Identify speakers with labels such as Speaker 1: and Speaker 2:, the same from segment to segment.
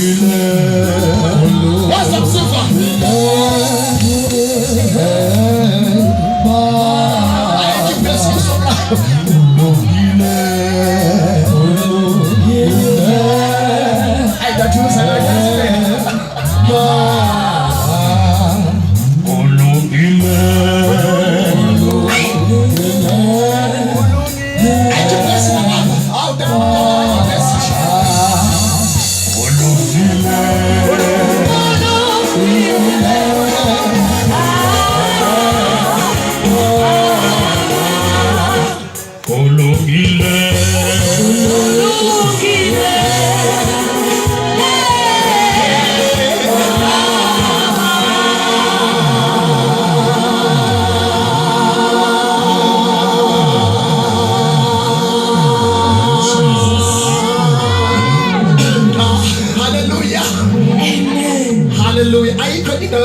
Speaker 1: What's up, Super? I keep blessing you so loud. I got you say like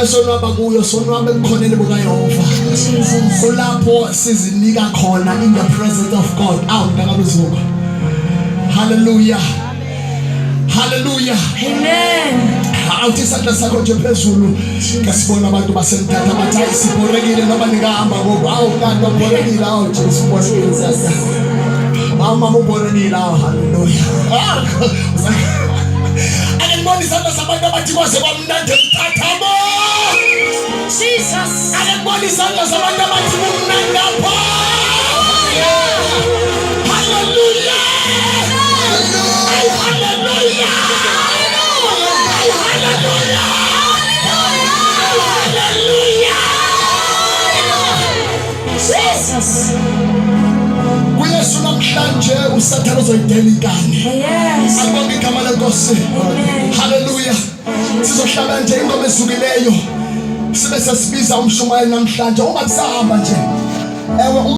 Speaker 1: sonwaba kuyo sonwaba ekukhoneni bukaYehova kulapho sizinika khona in the presence of God out nakabuzuka. Hallelujah, hallelujah, amen. Awuthi isandla sakho nje phezulu ngasibona abantu basemthatha bathi ayisiborekile noma ningahamba ngoku kanti baborekile Jesu borekile sasa mama uborekile hallelujah. Akembona isandla sabantu abathi kwaze kwamnandi emthathamo Jesus. Akembona isandla sabantu abathi kumnandi lapho. Hallelujah, hallelujah, hallelujah, Jesus. Uyesu namhlanje usathana uzoyidela inkani. Yes. Abonge igama lenkosi. Hallelujah. Sizohlala nje ingoma ezukileyo. Sibe sesibiza umshumayeli namhlanje ungakusahamba nje. Ewe